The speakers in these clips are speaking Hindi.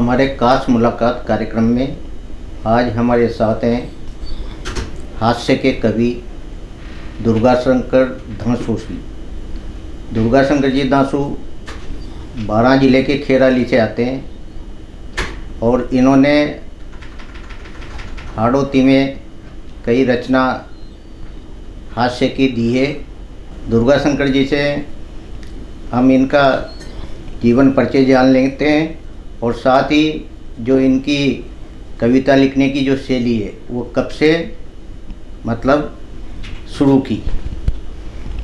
हमारे खास मुलाकात कार्यक्रम में आज हमारे साथ हैं हास्य के कवि दुर्गाशंकर धांसू जी। दुर्गाशंकर जी धांसू बारां जिले के खेराली से आते हैं और इन्होंने हाड़ौती में कई रचना हास्य की दी है। दुर्गाशंकर जी से हम इनका जीवन परिचय जान लेते हैं और साथ ही जो इनकी कविता लिखने की जो शैली है वो कब से मतलब शुरू की।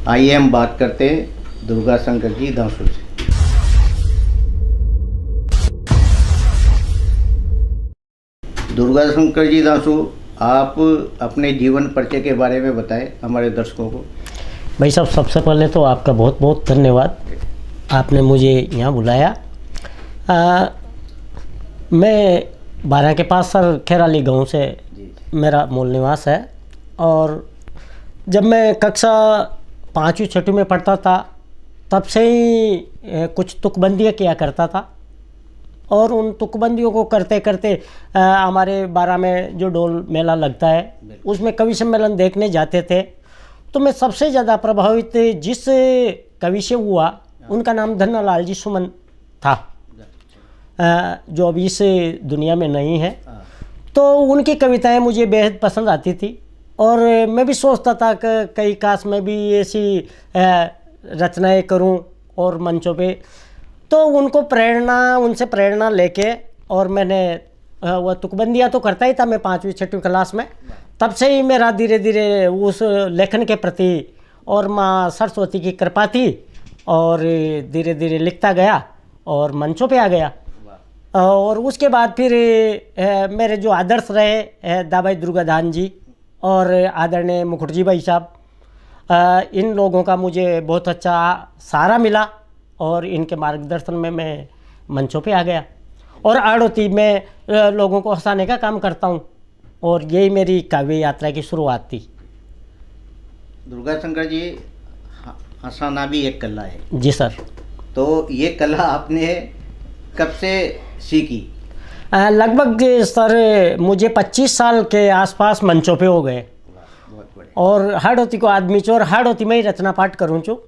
आइए हम बात करते हैं दुर्गाशंकर जी धांसू से। दुर्गाशंकर जी धांसू, आप अपने जीवन परिचय के बारे में बताएं हमारे दर्शकों को। भाई साहब, सबसे पहले तो आपका बहुत बहुत धन्यवाद, आपने मुझे यहाँ बुलाया। मैं बारां के पास सर खेराली गांव से मेरा मूल निवास है और जब मैं कक्षा 5वीं 6वीं में पढ़ता था तब से ही कुछ तुकबंदियाँ किया करता था और उन तुकबंदियों को करते करते हमारे बारां में जो डोल मेला लगता है उसमें कवि सम्मेलन देखने जाते थे। तो मैं सबसे ज़्यादा प्रभावित जिस कवि से हुआ उनका नाम धन्नालाल जी सुमन था, जो अभी इस दुनिया में नहीं है। तो उनकी कविताएं मुझे बेहद पसंद आती थी और मैं भी सोचता था कि कई काश मैं भी ऐसी रचनाएं करूं और मंचों पे। तो उनसे प्रेरणा लेके और मैंने वह तुकबंदियाँ तो करता ही था मैं 5वीं 6वीं क्लास में। तब से ही मेरा धीरे धीरे उस लेखन के प्रति और माँ सरस्वती की कृपा थी और धीरे धीरे लिखता गया और मंचों पे आ गया। और उसके बाद फिर मेरे जो आदर्श रहे दाबाई दुर्गादान जी और आदरणीय मुखर्जी भाई साहब, इन लोगों का मुझे बहुत अच्छा सहारा मिला और इनके मार्गदर्शन में मैं मंचों पे आ गया और हाड़ौती में लोगों को हंसाने का काम करता हूँ और यही मेरी काव्य यात्रा की शुरुआत थी। दुर्गाशंकर जी, हंसाना भी एक कला है। जी सर। तो ये कला आपने कब से सीखी? लगभग सर मुझे 25 साल के आसपास मंचों पे हो गए और हाड़ौती को आदमी चो और हाड़ौती में ही रचना पाठ करूँ चो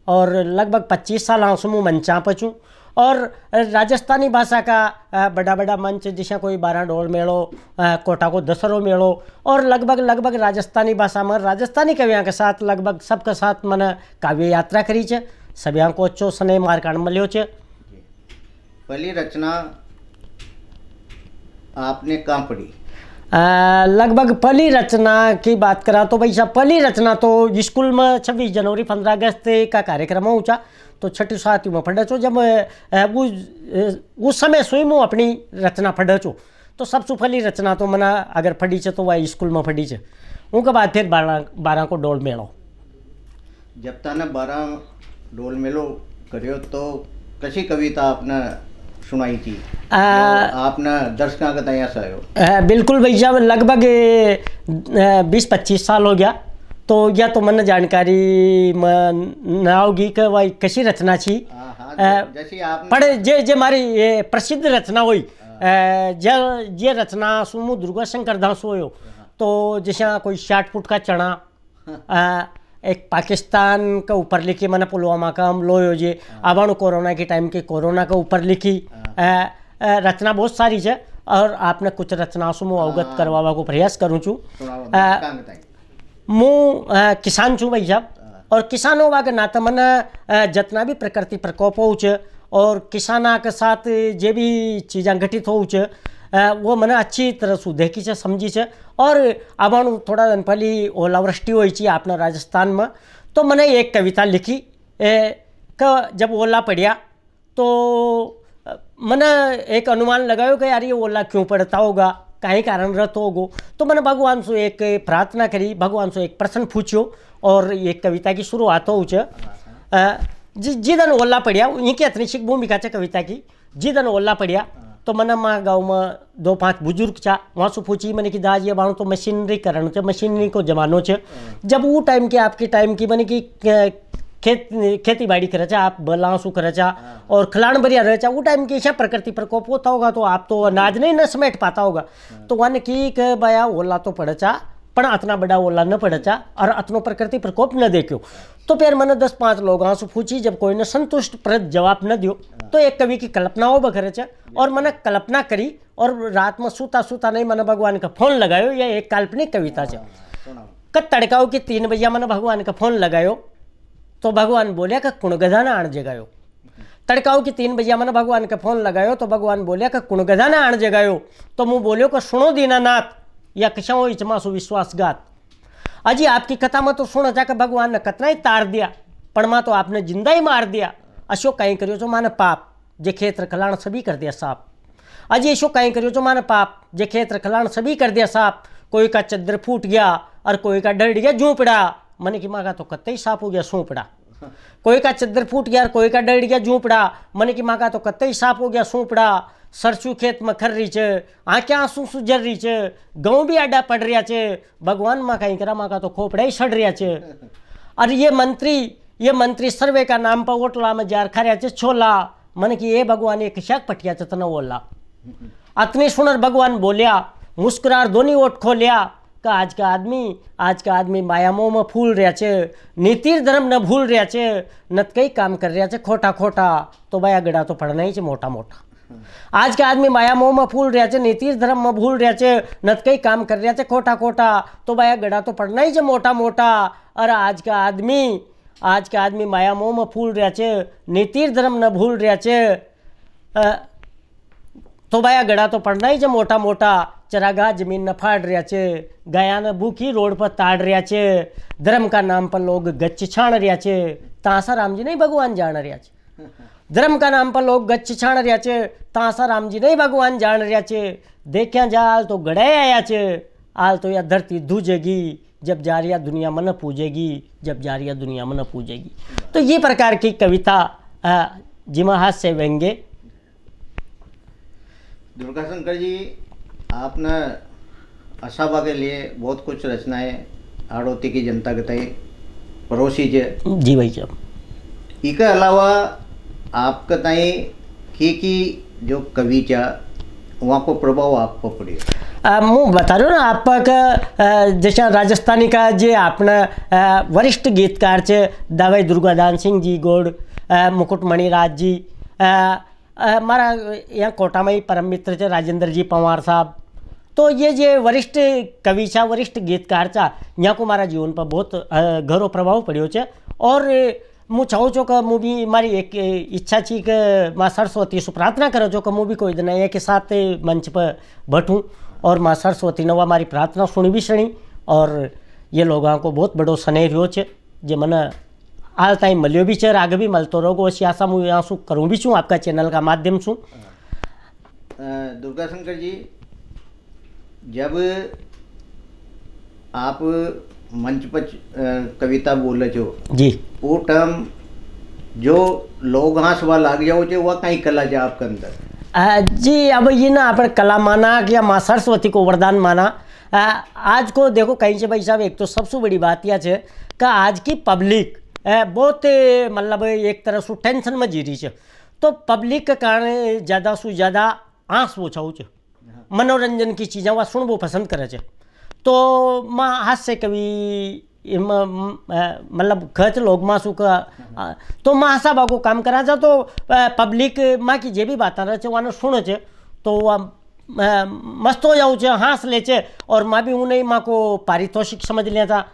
और लगभग 25 साल आंसू मुँह मंचा पचूँ और राजस्थानी भाषा का बड़ा बड़ा मंच जैसे कोई बारां डोल मेलो, कोटा को दशहरो मेलो और लगभग राजस्थानी भाषा में राजस्थानी कवियों के साथ लगभग सबके साथ मैंने काव्य यात्रा करी है। सभी को अच्छो स्नेह मारकांड मिलो है। पहली रचना आपने कहाँ पढ़ी? लगभग पहली रचना की बात करा तो भाई साहब पहली रचना तो स्कूल में 26 जनवरी 15 अगस्त का कार्यक्रम ऊँचा तो 6ठी 7वीं में पढ़े छो। जब उस समय स्वयं मैं अपनी रचना पढ़े छो तो सबसे पहली रचना तो मैंने अगर पढ़ी है तो वह स्कूल में पढ़ी है। उनके बाद फिर बारां को डोल मेलो। जब तक बारां डोल मेलो करियो तो कशी कविता आपने सुनाई थी आपने दर्शकों का तैयार से आयो? बिल्कुल भैया, लगभग 20-25 साल हो गया तो या तो मन जानकारी ना होगी कि वही कैसी रचना थी। जैसी आपने पढ़े जे मारी ये प्रसिद्ध रचना हुई ये रचना सुमु दुर्गाशंकर धांसू हो तो जैसा कोई 60 फुट का चना, एक पाकिस्तान के ऊपर लिखी मैंने पुलवामा का हमलो हो जे आबाणु कोरोना के टाइम के कोरोना के ऊपर लिखी रचना बहुत सारी है और आपने कुछ रचनाओं से मैं अवगत करवावा को प्रयास करूँ छूँ। मैं किसान छूँ भाई साहब और किसान होवा के नाते मैंने जितना भी प्रकृति प्रकोप हो और किसाना के साथ जे भी चीज़ें घटित हो वो मैंने अच्छी तरह से देखी है समझी है। और अब थोड़ा दिन पहले ओलावृष्टि हुई आपने राजस्थान में तो मैंने एक कविता लिखी जब ओला पड़ा तो मैंने एक अनुमान लगाया कि यार ये ओला क्यों पड़ता होगा, कहीं कारणरत होगो। तो मैंने भगवान से एक प्रार्थना करी, भगवान से एक प्रश्न पूछो और एक कविता की शुरुआत हो जिदन ओला पड़ा इनकी अतनिशिक भूमिका है कविता की। जिदन ओला पड़ा तो मैंने माँ गाँव में 2-5 बुजुर्ग छा वहाँ से पूछी मैंने कि दाज ये बाणु तो मशीनरी करण मशीनरी को जमानो जब वो टाइम के आपके टाइम की मैंने कि खेती बाड़ी करे चा, आप बलांसू करे चा और खिलान बढ़िया रहे चा, वो टाइम की ऐसा प्रकृति प्रकोप होता होगा तो आप तो अनाज नहीं न समेट पाता होगा। तो वन की के बया ओला तो पड़े चा, पण अतना बड़ा ओला न पड़े चा और अतनो प्रकृति प्रकोप न देखो। तो फिर मैंने 10-5 लोग आंसू पूछी, जब कोई ने संतुष्ट प्रद जवाब न दियो तो एक कवि की कल्पना हो बखरे चा, और मैंने कल्पना करी और रात में सूता सूता नहीं मैंने भगवान का फोन लगायो। यह एक काल्पनिक कविता चा। कत तड़काओ की 3 बजे मैंने भगवान का फोन लगायो तो भगवान बोलिया कि कुण गधा ना आण जगायो। तड़काओ की 3 बजे मैंने भगवान का फोन लगायो तो भगवान बोलिया कि कुण गधा ना आण जगायो। तो मुँह बोलियो कि सुनो दीनानाथ या किसाओ इचमासु विश्वासघात। अजी आपकी कथा में तो सुना जा कि भगवान ने कतना ही तार दिया, पण मां तो आपने जिंदा ही मार दिया। अशो कहीं करियो जो माने पाप, जे खेत रखलाण सभी कर दिया साफ। अजी अशो कहीं करियो जो माने पाप, जे खेत रखलाण सभी कर दिया साफ। कोई का चद्दर फूट गया और कोई का डर गया झूपड़ा, मन की माँ का तो कत्ते ही साफ हो गया सूपड़ा। कोई का चद्दर फूट गया और कोई का डर गया झूपड़ा, मन की माँ का तो कत्ते ही साफ हो गया सूपड़ा। सरसू खेत में खर रही है, आँखें आंसू सुजर रही है, गऊँ भी आडा पड़ रहा है, भगवान माँ कहीं करा माँ का तो खोपड़ा ही सड़ रहा है। और ये मंत्री सर्वे का नाम पर ओटला में जार खा रहा है छोला, मन की ये भगवान एक शाक पटिया तना ओला। अतनी सुनर भगवान बोलिया, मुस्कुरार दोनी ओट खोलिया का आज का आदमी माया मोह में फूल रहा है, नीति धर्म न भूल रहा है, नत कई काम कर रहा है खोटा खोटा, तो भाई गड़ा तो पड़ना ही मोटा मोटा। आज का आदमी माया मोह में फूल रहा है, नीति धर्म में भूल रहा है, नत कई काम कर रहा है खोटा खोटा, तो भाई गड़ा तो पड़ना ही मोटा मोटा। और आज का आदमी माया मोह में फूल रहा है, नीति धर्म न भूल रहा है, तो भाई गड़ा तो पड़ना ही मोटा मोटा। चरागाह जमीन न फाड़ रहा है, गाया न भूखी रोड पर ताड़ रहा है, धर्म का नाम पर लोग गच्छ छाण रहा है, तासा राम जी नहीं भगवान जान रहा है। धर्म का नाम पर लोग गच्छ छाण रहा है, तासा राम जी नहीं भगवान जान रहा है। देखा जाल तो गड़े आया है, आल तो यह धरती धूजेगी, जब जारिया दुनिया मन पूजेगी, जब जारिया दुनिया मन पूजेगी। तो ये प्रकार की कविता जिमा हास्य व्यंग्य। दुर्गाशंकर जी, आपने असाबा के लिए बहुत कुछ रचनाएं हाड़ौती की जनता के तय परोसी है। जी भाई साहब, इसके अलावा आपके तय की जो कविता वहाँ को प्रभाव आपको पड़े। मैं बता रहा हूँ ना आपका, जैसा राजस्थानी का जे अपना वरिष्ठ गीतकार चे दावाई दुर्गादान सिंह जी गोड़, मुकुट मणिराज जी, हमारा यहाँ कोटा में ही परम मित्र थे राजेंद्र जी पंवार साहब। तो ये जे वरिष्ठ कवि छा, वरिष्ठ गीतकार छा, यहाँ को हमारा जीवन पर बहुत गहरो प्रभाव पड़ो है। और मुँ चाहूँ छो कि मुँ भी मारी एक इच्छा थी कि माँ सरस्वती से प्रार्थना करो छो कि मुँ भी कोई दिन एक साथ मंच पर बैठूँ और माँ सरस्वती ने वो हमारी प्रार्थना सुनी भी सणी। और ये लोगों को बहुत बड़ो स्नेह रहो है, जो मैंने हाल ताई मिलो भी है, आगे भी मिलते रहोगे। ऐसी आशा मुझे यहाँ शू करूँ भी छूँ आपका चैनल का माध्यम छूँ। दुर्गाशंकर जी, जब आप मंच पर कविता बोले छो जी, वो टर्म जो लोग हंसवा लाग जाओ छे वह कहीं कला जा आपके अंदर। जी, अब ये ना अपन कला माना कि या माँ सरस्वती को वरदान माना। आज को देखो कहीं से भाई साहब, एक तो सबसे बड़ी बात यह है कि आज की पब्लिक बहुत मतलब एक तरह से टेंशन में जी रही है। तो पब्लिक के कारण ज़्यादा से ज़्यादा आँस वो छाऊ है, मनोरंजन की चीज़ें वह सुन वो पसंद करे छे। तो माँ हास्य कवि मतलब खच लोग माँ सु का, तो माँ हंसा को काम करा जा, तो पब्लिक माँ की जे भी बात रहे वह सुने छे तो वह मस्त हो जाऊँ हंस ले छे। और माँ भी उन्हें माँ को पारितोषिक समझ लिया था,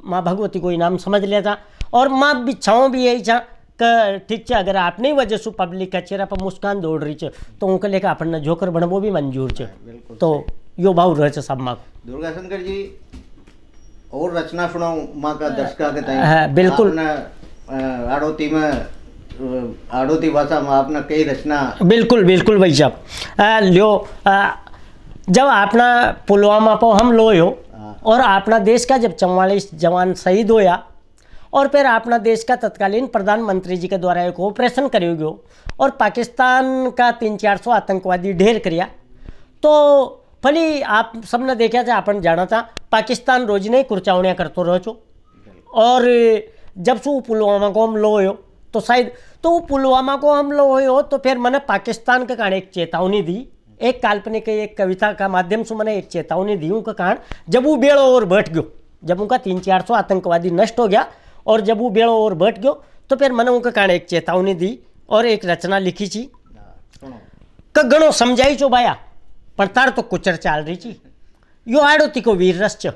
माँ भगवती को इनाम समझ लिया था। और माँ भी छाओ भी यही छा कि ठीक है, अगर आपने वजह से पब्लिक का चेहरा पर मुस्कान दौड़ रही है तो उनके लेकर अपन जोकर बनबो भी मंजूर है। तो यो भाव रहे सब माँ। दुर्गाशंकर जी, और रचना सुनाऊं माँ का दर्शका के तय। हाँ, बिल्कुल। आड़ोती में आड़ोती भाषा में आपने कई रचना। बिल्कुल बिल्कुल भाई साहब, लियो जब अपना पुलवामा पर हम लोयो और अपना देश का जब 44 जवान शहीद होया और फिर अपना देश का तत्कालीन प्रधानमंत्री जी के द्वारा एक ऑपरेशन करो गयो और पाकिस्तान का 300-400 आतंकवादी ढेर करिया। तो भली आप सबने देखा था, अपन जाना था पाकिस्तान रोज नहीं कुर्चावणियाँ करते रहो छो। और जब सु पुलवामा को हमलो हो तो शायद तो वो पुलवामा को हमलो हो तो फिर मैंने पाकिस्तान के कारण एक चेतावनी दी, एक काल्पनिक एक कविता का माध्यम से मैंने एक चेतावनी दी उनका कारण। जब वो बेड़ो और बैठ गयो, जब उनका 300-400 आतंकवादी नष्ट हो गया और जब वो बेड़ो और बैठ गयो तो फिर मैंने उनका कारण एक चेतावनी दी और एक रचना लिखी थी क घणो समझाई चो बाया पण तार तो कुचर चाल रही थी। यो आड़ो तीको वीर रस च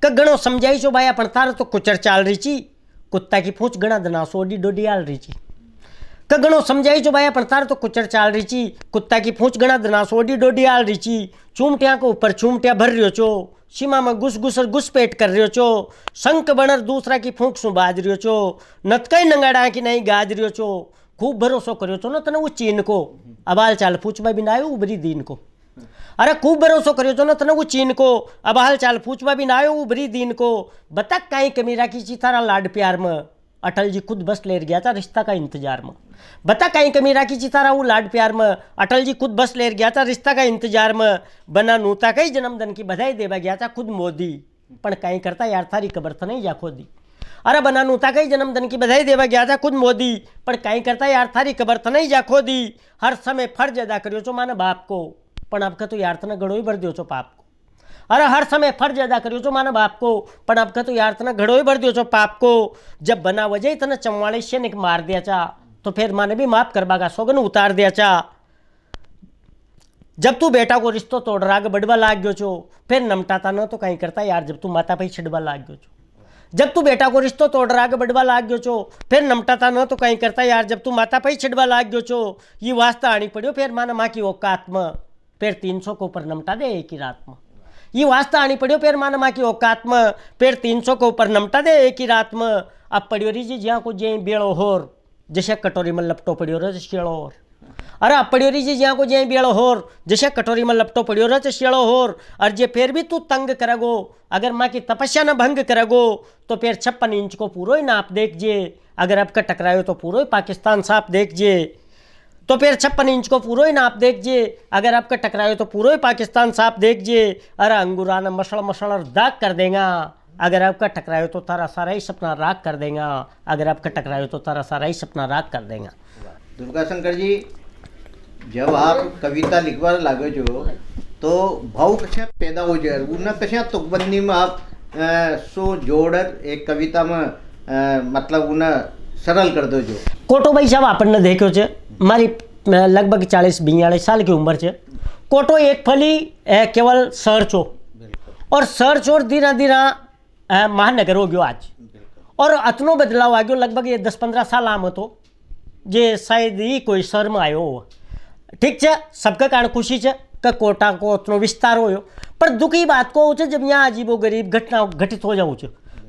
क घणो समझाई चो बाया पण तार तो कुचर चाल रही थी। कुत्ता की पूछ घना दना सोडी डोडी आल रही थी। क घणो समझाई चो बाया पण तार तो कुचर चाल रही थी। कुत्ता की पूछ घना दना सोडी डोडी आल रही थी। चूमटिया को ऊपर चूमटिया भर रह्यो छो, सीमा में घुस घुसपेट कर रह्यो छो, शंख बनर दूसरा की फूंक सु बाज रह्यो छो, नतकई नंगाड़ा की नहीं गाज रह्यो छो। खूब भरोसो कर्यो छो न तने वो चीन को अबाल चाल पूछबा बिना आयो उबरी दीन को। अरे खूब भरोसो कर्यो छो न तने वो चीन को अबाल चाल पूछबा बिना आयो उबरी दीन को। बता काई कमी राखी ची थारा लाड प्यार में, अटल जी खुद बस लेर गया था रिश्ता का इंतजार में। बता काई कमी राखी ची थारा वो लाड प्यार में, अटल जी खुद बस लेर गया था रिश्ता का इंतजार में। बना नूता कई जन्मदिन की बधाई देवा गया था खुद मोदी, पण काई करता यार थारी कबर तो नहीं जा खोदी। अरे बना नूता कई जन्मदिन की बधाई देवा गया था खुद मोदी, पण काई करता यार थारी कबर तो नहीं जा खोदी। हर समय फर्ज अदा करियो छो माने बाप को, पण आपका तो यार तना घड़ो ही भर दियो छो पाप को। अरे हर समय फर्ज अदा करियो छो माने बाप को, पण आपका तो यार तना घड़ो ही भर दियो छो पाप को। जब बना वजह तना चमवाड़े सैनिक मार दिया चा तो फिर माने भी माफ करबा का सौगन उतार दिया चा। जब तू बेटा को रिश्तो तोड़ राग बढ़वा लाग गयो छो फिर नमटाता न तो कहीं करता यार जब तू माता पे छिड़वा लाग गयो छो। जब तू बेटा को रिश्तो तोड़ राग बढ़वा लाग गयो छो फिर नमटाता न तो कहीं करता यार जब तू माता पे छिड़वा लाग गयो छो। ये वास्ता आनी पड़ियो फिर माना माँ की औकात में, फिर 300 को ऊपर नमटा दे एक ही रात में। ये वास्ता आनी पड़ियो फिर माना माँ की औकात में, फिर 300 को ऊपर नमटा दे एक ही रात में। अब पड़ियो रही जी ज्याँ को जे बेड़ो होर जैसे कटोरी में लपटो पड़ियो रहे शेड़ो होर। अरे अब पड़ियो रही जी ज्याँ को जे बेड़ो होर जैसे कटोरी में लपटो पड़ियो रहे शेड़ो होर। और जे फिर भी तू तंग करेगो, अगर माँ की तपस्या न भंग करेगो तो फिर 56 इंच को पूरा ही नाप देख जे। अगर आपका टकरायो तो पूरा ही पाकिस्तान साफ देख जे। तो फिर 56 इंच को पूरा ही नाप देख जे। अगर आपका टकरायो तो पूरा ही पाकिस्तान साफ देख जे। अरे अंगूराना मसल मसल और दाग कर देगा। अगर आपका टकरायो तो तारा सारा ही सपना राख कर देगा। अगर आपका टकरायो तो तारा सारा ही सपना राख कर देगा। दुर्गाशंकर जी, जब आप कविता लिखवा लागो जो तो भाव कशा पैदा हो जाए उन्हें कशा तुकबंदी में आप सो जोड़ एक कविता में मतलब उन्हें सरल कर दो जो। कोटो भाई साहब आपने देखो छे मारी लगभग 40-42 साल की उम्र है। कोटो एक फली केवल शहर और शहर छोड़ धीरे धीरे महानगर हो गयो आज। और अतनो बदलाव आ गयो लगभग ये 10-15 साल आम तो जे शायद ही कोई शहर में आयो हो। ठीक है, सबका कारण खुशी है कि कोटा को उतनो विस्तार हो। पर दुखी बात को हो जब यहाँ अजीबो गरीब घटना घटित हो जाऊँ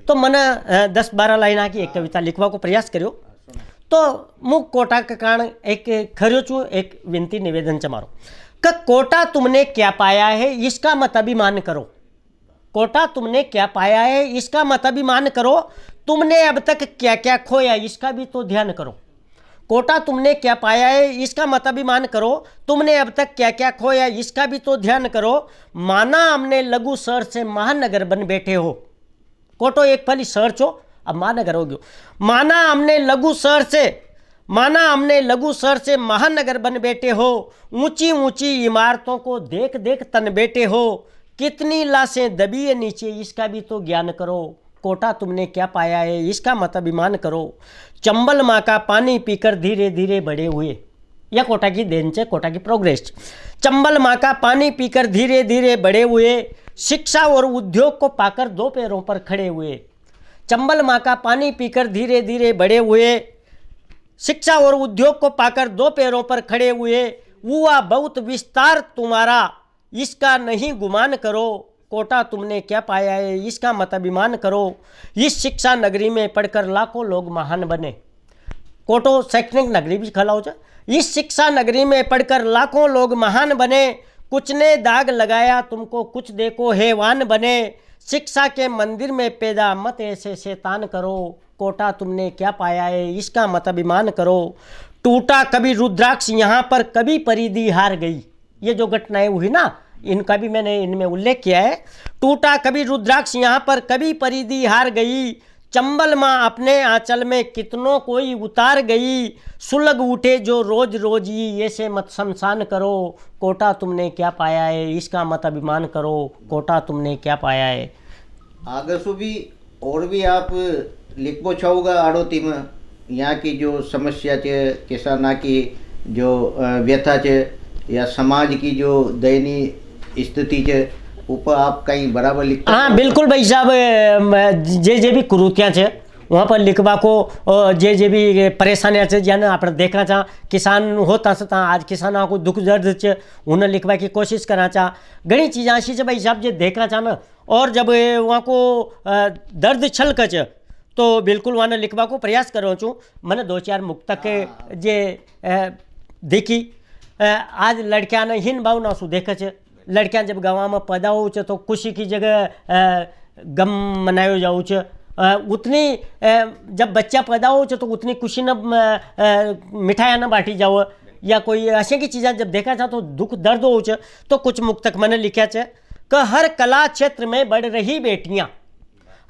तो मैंने 10-12 लाइन की एक कविता लिखवा को प्रयास करो। तो मु कोटा के कारण एक खर्यो छू एक विनती निवेदन च मारो कि कोटा तुमने क्या पाया है इसका मत अभिमान करो। कोटा तुमने क्या पाया है इसका मत अभिमान करो। तुमने अब तक क्या क्या खोया इसका भी तो ध्यान करो। कोटा तुमने क्या पाया है इसका मत अभिमान करो। तुमने अब तक क्या क्या खोया इसका भी तो ध्यान करो। माना हमने लघु शहर से महानगर बन बैठे हो। कोटो एक फली शहर छो अब महानगर हो गयो। माना हमने लघु शहर से महानगर बन बैठे हो। ऊंची ऊंची इमारतों को देख देख तन बैठे हो। कितनी लाशें दबी है नीचे इसका भी तो ज्ञान करो। कोटा तुमने क्या पाया है इसका मत अभिमान करो। चंबल माँ का पानी पीकर धीरे धीरे बड़े हुए। यह कोटा की देन से, कोटा की प्रोग्रेस। चंबल माँ का पानी पीकर धीरे धीरे बड़े हुए। शिक्षा और उद्योग को पाकर 2 पैरों पर खड़े हुए। चंबल माँ का पानी पीकर धीरे धीरे बड़े हुए। शिक्षा और उद्योग को पाकर 2 पैरों पर खड़े हुए। हुआ बहुत विस्तार तुम्हारा इसका नहीं गुमान करो। कोटा तुमने क्या पाया है इसका मत अभिमान करो। इस शिक्षा नगरी में पढ़कर लाखों लोग महान बने। कोटो शैक्षणिक नगरी भी खलाओ छ। इस शिक्षा नगरी में पढ़कर लाखों लोग महान बने। कुछ ने दाग लगाया तुमको कुछ देखो हैवान बने। शिक्षा के मंदिर में पैदा मत ऐसे शैतान करो। कोटा तुमने क्या पाया है इसका मत अभिमान करो। टूटा कभी रुद्राक्ष यहाँ पर कभी परिधि हार गई। ये जो घटनाएं हुई ना इनका भी मैंने इनमें उल्लेख किया है। टूटा कभी रुद्राक्ष यहाँ पर कभी परिधि हार गई। चंबल माँ अपने आंचल में कितनों कोई उतार गई, सुलग उठे जो रोज रोज ही ऐसे मत शमशान करो, कोटा तुमने क्या पाया है, इसका मत अभिमान करो, कोटा तुमने क्या पाया है। आगे सु भी और भी आप लिखबो चाहोगा आड़ोती में यहाँ की जो समस्या है, किसाना की जो व्यथा है, या समाज की जो दयनीय स्थिति है, ऊपर आप कहीं बराबर लिखते? हाँ बिल्कुल भाई साहब, जे भी कुरूतियाँ है वहाँ पर लिखवा को जे भी परेशानियाँ है, जाने आपने देखना चाह किसान होता सता आज किसानों को दुख दर्द है उन्हें लिखवा की कोशिश करना चाह, घनी चीज़ें ऐसी है भाई साहब जे देखना चाह ना, और जब वहाँ को दर्द छलक है तो बिल्कुल वहाँ ने लिखवा को प्रयास करो छूँ। मैंने 2-4 मुक्तक जे देखी, आज लड़कियां ने हीन भावना शू देखे छे, लड़कियां जब गाँव में पैदा हो तो खुशी की जगह गम मनायो जाऊ छे, उतनी जब बच्चा पैदा हो तो उतनी खुशी न मिठाइयाँ न बांटी जाओ, या कोई ऐसी की चीज़ें जब देखा था तो दुख दर्द हो तो कुछ मुक्तक मैंने लिखा है कि हर कला क्षेत्र में बढ़ रही बेटियाँ,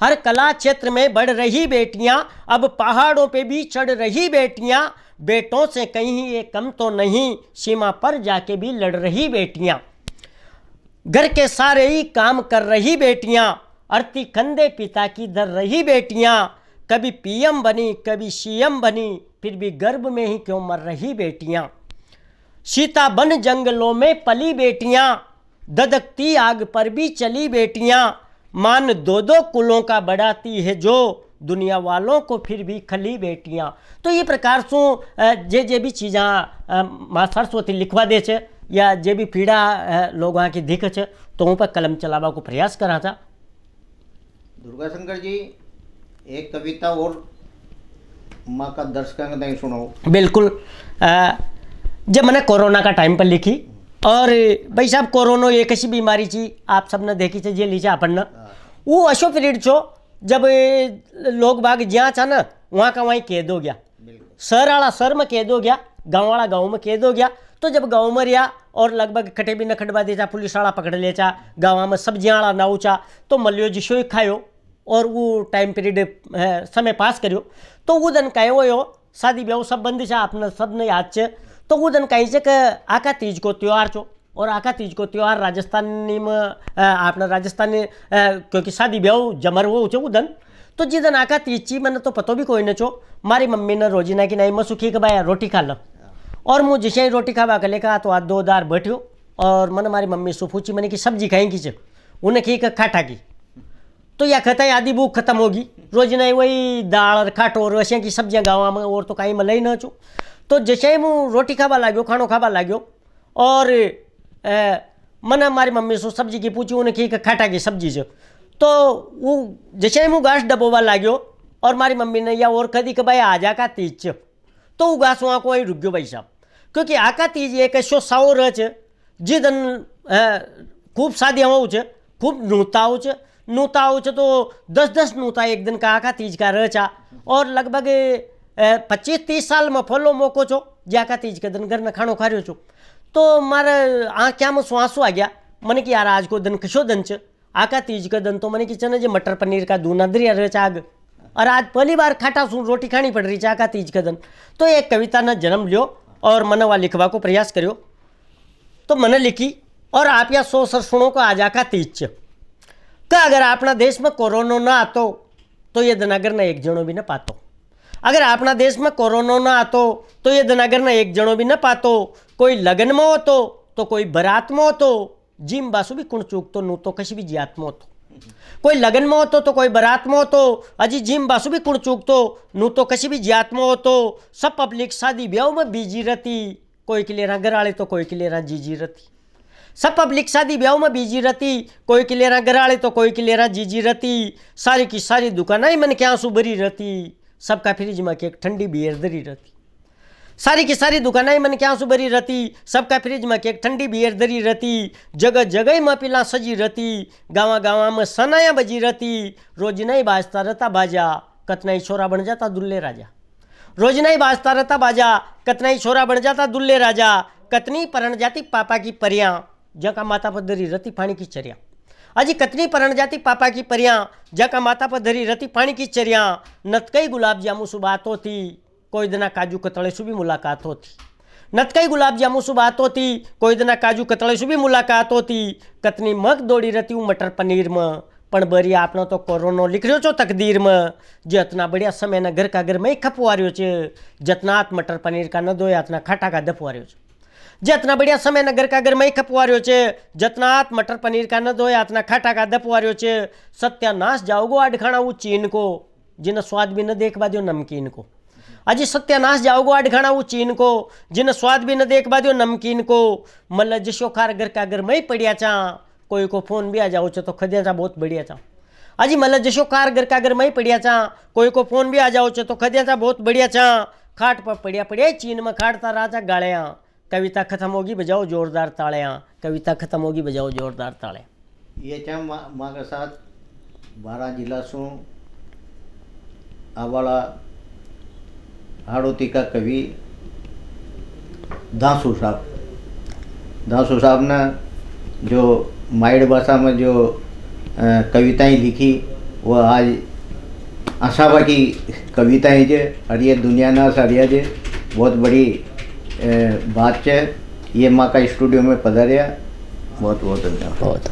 हर कला क्षेत्र में बढ़ रही बेटियां, अब पहाड़ों पे भी चढ़ रही बेटियां, बेटों से कहीं ये कम तो नहीं, सीमा पर जाके भी लड़ रही बेटियां, घर के सारे ही काम कर रही बेटियां, अर्थी कंधे पिता की धर रही बेटियां, कभी पीएम बनी कभी सीएम बनी, फिर भी गर्भ में ही क्यों मर रही बेटियां, सीता बन जंगलों में पली बेटियां, धधकती आग पर भी चली बेटियां, मान 2-2 कुलों का बढ़ाती है जो, दुनिया वालों को फिर भी खली बेटियां। तो ये प्रकार से जे भी चीज़ा माँ सरस्वती लिखवा दे छे, या जे भी पीड़ा लोगों की दिख है तो उन पर कलम चलावा को प्रयास करा था। दुर्गाशंकर जी एक कविता और माँ का दर्शकों को नहीं सुनाओ। बिल्कुल, जब मैंने कोरोना का टाइम पर लिखी, और भाई साहब कोरोना एक ऐसी बीमारी थी आप सबने देखी थी जे लीजिए अपन वो अशो पीरियड छो जब लोग बाग ज्યાં था ना वहाँ का वहीं कैद हो गया, शहर वाला शहर में कैद हो गया, गाँव वाला गाँव में कैद हो गया। तो जब गाँव में रहा और लगभग खटे भी न खटवा देता, पुलिस वाला पकड़ लेचा, गाँव में सब्जियाँ वाला नाऊचा, तो मलियो जिशो खायो और वो टाइम पीरियड समय पास करो। तो वो दिन कहो हो शादी ब्याह सब बंद है, आपने सबने याद है। तो वो दिन कहीं से आका तीज को त्यौहार छो, और आका तीज को त्यौहार राजस्थानी में आपने राजस्थानी क्योंकि शादी ब्याह जमर वो छो वो दिन। तो जिस दिन आका तीज थी मैंने तो पतो भी कोई न छो, मारी मम्मी ने रोजीना की नहीं मैं सुखी के भाई रोटी खा लो, और मुझे जिसे ही रोटी खावा के लेकर तो आज 2 दार बैठ्यो, और मैंने मारी मम्मी से पूछी मैंने कि सब्जी खाएंगी चे, उन्हें की खाटा की, तो या कहता है आधी भूख खत्म होगी, रोजीना ही वही दाल और खाटो और वैसे की सब्जियाँ गाँव में और तो कहीं में लई न छो। तो जैसे ही मैं रोटी खावा लाग्यो, खानो खावा लाग्यो, और मैंने मारी मम्मी से सब्जी की पूछी, उन्हें की खाटा की सब्जी से, तो वो जैसे ही मैं घास डबोवा लाग्यो, और मारी मम्मी ने या और कदी के भाई आज आका तीज छे, तो वो घास वहाँ को वही रुक गयो भाई साहब, क्योंकि आका तीज एक ऐसो साव रह छे जी दिन खूब शादियाँ हो छे, खूब नूता हो छे, नूता हो छे तो 10-10 नूता एक दिन का आका तीज का रह छा, और लगभग 25-30 साल में फलो मौको छो जे आका तीज के दिन घर में खानो खा रह्यो छो। तो मारे आँख्या में आंसू आ गया, मैंने कि यार आज को दिन कशो दिन छे, आका तीज का दिन, तो मैंने कि चने जे मटर पनीर का दूना दरिया रह छा आग, और आज पहली बार खाटा सू रोटी खानी पड़ रही है आका तीज का दिन। तो एक कविता ने जन्म लियो और मैंने वहाँ लिखवा को प्रयास करो, तो मैंने लिखी, और आप या 100 सर सुनो को आज आका तीज छे कि अगर अपना देश में कोरोना ना आतो तो ये दिनागर ने एक जनो भी न पातो, अगर अपना देश में कोरोना ना आतो तो ये दिनागर ने एक जनो भी न पातो, कोई लगन में हो तो कोई बरात में हो तो जिम बासु भी कुण चूक तो नू तो कशी भी जियात में हो तो, कोई लगन में हो तो कोई बरात में हो तो अजी जिम बासु भी कुण चूक तो नू तो कशी भी जियात में हो तो, सब पब्लिक शादी ब्याह में बीजी रहती, कोई के लिए घर आले तो कोई के लिए जीजी रहती, सब पब्लिक शादी ब्याह में बीजी रहती, कोई के लिए घर आले तो कोई के लिए जीजी रहती, सारी की सारी दुकानें ही मन के आंसू भरी रहती, सबका फ्रिज में एक ठंडी बियर धरी रहती, सारी की सारी दुकानें मन के आंसू भरी रहती, सबका फ्रिज में एक ठंडी बियर धरी रहती, जगह जगह में पिला सजी रहती, गाँव गाँव में सनाया बजी रहती, रोज नहीं बाजता रहता बाजा, कतना ही छोरा बन जाता दुल्ले राजा, रोज नहीं बाजता रहता बाजा, कतना ही छोरा बन जाता दुल्ले राजा, कतनी परण जाती पापा की परियां, जका माता पर दरी रहती पानी की चरिया, अजी कतनी परण जाती पापा की परियां, जका माता पर धरी रती पानी की चरियां, नत कई गुलाब जामू सु बात होती, कोई दिना काजू कतळे सु भी मुलाकात होती। नत कई गुलाब जामू सु बात होती, कोई दिना काजू कतळे सु भी मुलाकात होती। कतनी मग दौड़ी रहती हूँ मटर पनीर में, पण बरी आपनो तो कोरोनो लिखियो छो तकदीर में। जतना बढ़िया समय न घर का घर में ही खपवार्यो छे, जतना हाथ मटर पनीर का न दो हाथना खाटा का दफवार्यो छे। जतना बढ़िया समय न घर का घर में ही खपवार्यो छे, जतना हाथ मटर पनीर का न दो हाथना खाटा का दफवार्यो छे। सत्यानाश जाओगो आडखाना वो चीन को, जिन स्वाद भी न देखवा दो नमकीन को। अजी सत्यानाश जाओगो आडखाना वो चीन को, जिन स्वाद भी न देखवा दो नमकीन को। मल्ल जशो खार घर का घर में ही पड़िया चा, कोई को फोन भी आ जाओ छो तो खदिया चा बहुत बढ़िया चा। अजी मल्ल जशो खार घर का घर में ही पड़िया चा, कोई को फोन भी आ जाओ छो तो खदिया चा बहुत बढ़िया चा। खाट पर पड़िया पड़िया चीन में खाड़ता राजा गाड़िया, कविता खत्म होगी बजाओ जोरदार ताड़ियाँ, कविता खत्म होगी बजाओ जोरदार ताड़ियाँ। ये चा माँ के साथ 12 जिला सु आवाला हाड़ोती का कवि दासू साहब ने जो माइड भाषा में जो कविताएं लिखी वो आज आशावा की कविताएं जे और ये दुनिया ना सारिया जे बहुत बड़ी बात है। ये माँ का स्टूडियो में पधारिया, बहुत बहुत धन्यवाद।